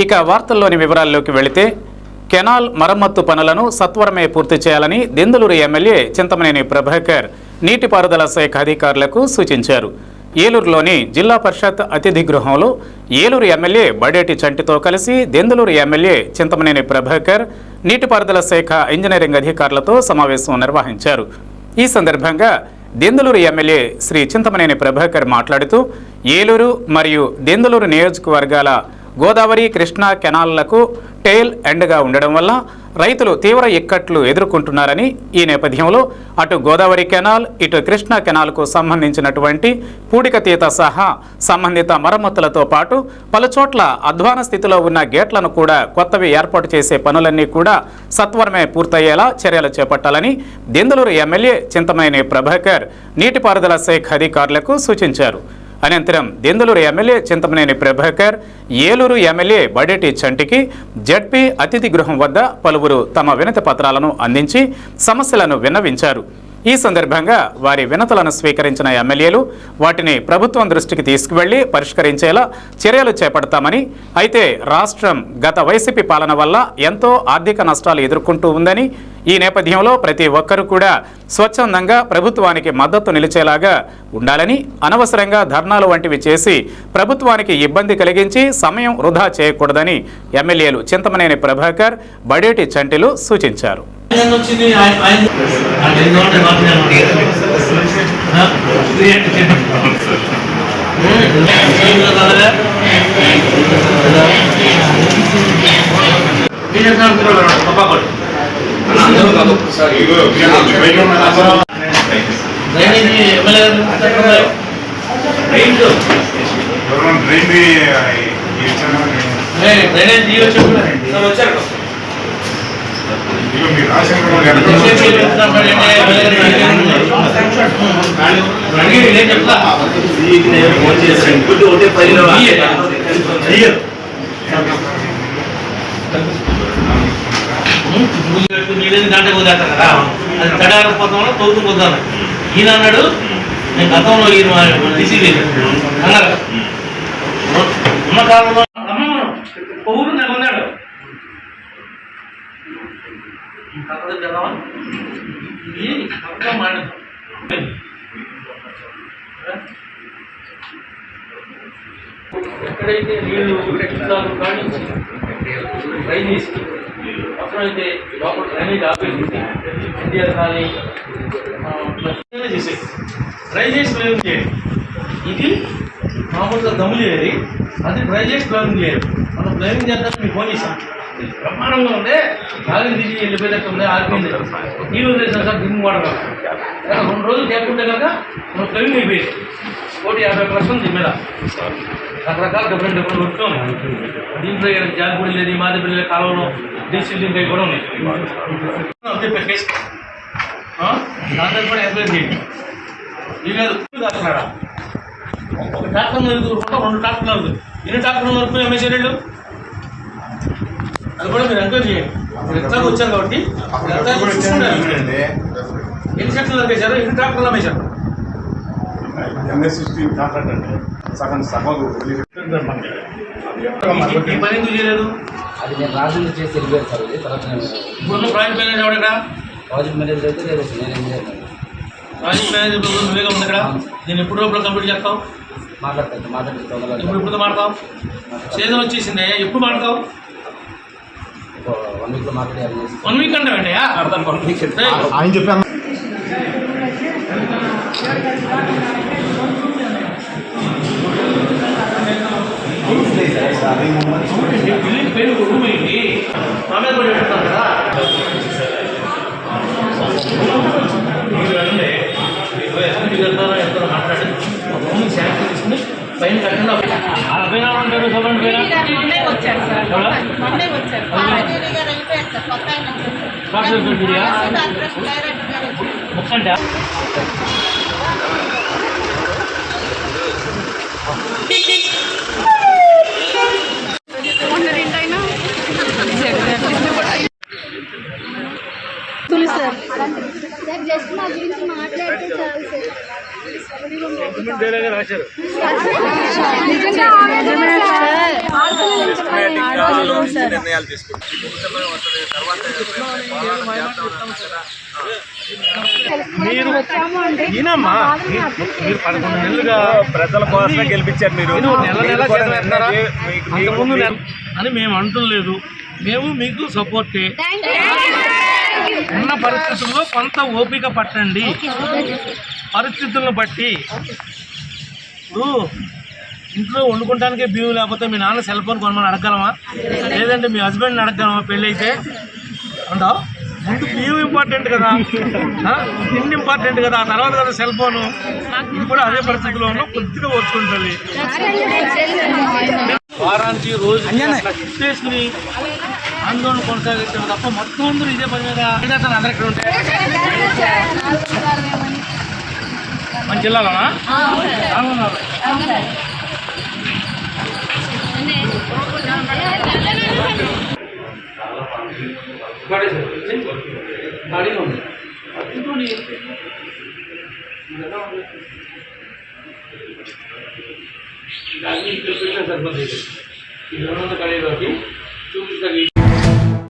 ఇక వార్తల్లోని వివరాల్లోకి వెళితే కెనాల్ మరమ్మత్తు పనులను సత్వరమే పూర్తి చేయాలని దెందులూరు ఎమ్మెల్యే చింతమనేని ప్రభాకర్ నీటిపారుదల శాఖ అధికారులకు సూచించారు. ఏలూరులోని జిల్లా పరిషత్ అతిథి గృహంలో ఏలూరు ఎమ్మెల్యే బడేటి చంటితో కలిసి దెందులూరు ఎమ్మెల్యే చింతమనేని ప్రభాకర్ నీటిపారుదల శాఖ ఇంజనీరింగ్ అధికారులతో సమావేశం నిర్వహించారు. ఈ సందర్భంగా దెందులూరు ఎమ్మెల్యే శ్రీ చింతమనేని ప్రభాకర్ మాట్లాడుతూ ఏలూరు మరియు దెందులూరు నియోజకవర్గాల గోదావరి కృష్ణా కెనాల్లకు టెయిల్ ఎండ్గా ఉండడం వల్ల రైతులు తీవ్ర ఇక్కట్లు ఎదుర్కొంటున్నారని, ఈ నేపథ్యంలో అటు గోదావరి కెనాల్ ఇటు కృష్ణా కెనాల్కు సంబంధించినటువంటి పూడికతీత సహా సంబంధిత మరమ్మతులతో పాటు పలుచోట్ల అధ్వాన స్థితిలో ఉన్న గేట్లను కూడా కొత్తవి ఏర్పాటు చేసే పనులన్నీ కూడా సత్వరమే పూర్తయ్యేలా చర్యలు చేపట్టాలని దెందులూరు ఎమ్మెల్యే చింతమనేని ప్రభాకర్ నీటిపారుదల శాఖ అధికారులకు సూచించారు. అనంతరం దెందులూరు ఎమ్మెల్యే చింతమనేని ప్రభాకర్ ఏలూరు ఎమ్మెల్యే బడేటి చంటికి జడ్పీ అతిథి గృహం వద్ద పలువురు తమ వినతి పత్రాలను అందించి సమస్యలను విన్నవించారు. ఈ సందర్భంగా వారి వినతులను స్వీకరించిన ఎమ్మెల్యేలు వాటిని ప్రభుత్వం దృష్టికి తీసుకువెళ్లి పరిష్కరించేలా చర్యలు చేపడతామని, అయితే రాష్ట్రం గత వైసీపీ పాలన వల్ల ఎంతో ఆర్థిక నష్టాలు ఎదుర్కొంటూ ఉందని, ఈ నేపథ్యంలో ప్రతి ఒక్కరూ కూడా స్వచ్ఛందంగా ప్రభుత్వానికి మద్దతు నిలిచేలాగా ఉండాలని, అనవసరంగా ధర్నాలు వంటివి చేసి ప్రభుత్వానికి ఇబ్బంది కలిగించి సమయం వృధా చేయకూడదని ఎమ్మెల్యేలు చింతమనేని ప్రభాకర్, బడేటి చంటిలు సూచించారు. దాంట్లో కుదారు కదా, అది తడారిపోతామో తోపు కుదాను. ఈయన అన్నాడు నేను గతంలో ఈయన డిసిజీ అన్నారు ఉన్న కాలంలో పౌరు నాకు ఉన్నాడు ఎక్కడైతే నీళ్లు కానీ డ్రైనేజ్ అవసరమైతే లోపల డ్రైనేజ్ ఆపేసి ఇండియా కానీ చేసేది డ్రైనేజ్ ప్లానింగ్ చేయండి. ఇది మామూలుగా దమ్ము చేయాలి, అది డ్రైనేజ్ ప్లానింగ్ చేయాలి. మనం ప్లానింగ్ చేద్దాం మీకు ఫోన్ చేసాం, బ్రహ్మాండంగా ఉంటే గాలి దిగి వెళ్ళిపోయేటట్టు ఉంది, ఆగిపోయింది నీళ్ళు వదిలేసాం సార్ దిమ్ము వాడగలం. 2 రోజులు చేయకుంటే కనుక మనం ప్లానింగ్ అయిపోయింది. 150% దీని మీద రకరకాల డిఫరెంట్ వర్క్లు ఉన్నాయి. దీంట్లో జాలిపూడి లేదు, మాదిపల్లి కాలంలో డీసీల్ దీంట్లో కూడా ఉన్నాయి. కేసు దాంట్లో కూడా ఎంక్వైరీ చేయండి. ఈ లేదు దాస్తున్నాడా ఒక ట్రాక్టర్ ఎదుగుకుంటా 2 ట్రాక్టర్లు అవుతుంది. ఎన్ని ట్రాక్టర్లు వరకు అమ్మేసేళ్ళు అది కూడా మీరు ఎంక్వైరీ చేయండి. మీరు ఎట్లా వచ్చారు కాబట్టి ఎన్ని సెక్షన్లు అమ్మేశారు, ఎన్ని ట్రాక్టర్లు అమ్మేశారు. పని ఎందుకు చేయలేదు? అది నేను రాజు చేసి వెళ్ళిపోయాను సార్. ఇప్పుడున్న ప్రాజెక్ట్ మేనేజర్ ఎవడ ఇక్కడ? ప్రాజెక్ట్ మేనేజర్ అయితే లేదు, ప్రాజెక్ట్ మేనేజర్ నువ్వేగా ఉంది ఇక్కడ. నేను ఎప్పుడు లోపల కంప్లీట్ చేస్తావు? మాట్లాడుతాను. ఇప్పుడు మాట్లాడతావు? సీజన్ వచ్చేసింది, ఎప్పుడు మాట్లాడతావు? 1 వీక్లో మాట్లాడాలి. 1 వీక్ అంటే ఆయన చెప్పాను. పేరు కుటుంబేంటి మామూలు కూడా పెడతాను కదా. ఎంతో మాట్లాడి శాంక్షన్ తీసుకుని పైన కట్టండి. ముక్కంటే జస్ట్ మా గురించి మాట్లాడితే చాలు సార్. గవర్నమెంట్ వేరేగా రాశారు. నిర్ణయాలు తీసుకుంటాం. మీరు ఈయనమ్మా మీరు 11 నెలలుగా ప్రజల కోసమే గెలిపించారు మీరు. నెల అంతకుముందు అని మేము అంటలేదు. మేము మీకు సపోర్టే. ఉన్న పరిస్థితుల్లో కొంత ఓపిక పట్టండి. పరిస్థితులను బట్టి ఇప్పుడు ఇంట్లో వండుకోవడానికే బియ్యం లేకపోతే మీ నాన్న సెల్ ఫోన్ కొనమని అడగలమా? లేదంటే మీ హస్బెండ్ని అడగలమా? పెళ్ళి అయితే అంటావు. ముందు బియ్యం ఇంపార్టెంట్ కదా, తిండి ఇంపార్టెంట్ కదా, ఆ తర్వాత కదా సెల్ ఫోను. ఇప్పుడు అదే పరిస్థితిలో ఉన్నాం. కొద్దిగా ఓర్చుకుంటుంది. వారానికి రోజు చేసుకుని ఆందోళన కొనసాగించడం తప్ప మొత్తం అందరూ ఇదే పని మీద అందరూ ఇక్కడ ఉంటాయి. మన జిల్లాలోనా? గాడిలో ఉంది. సరిపోతుంది. ఈ 200 గాడిలోకి చూపిస్తాను.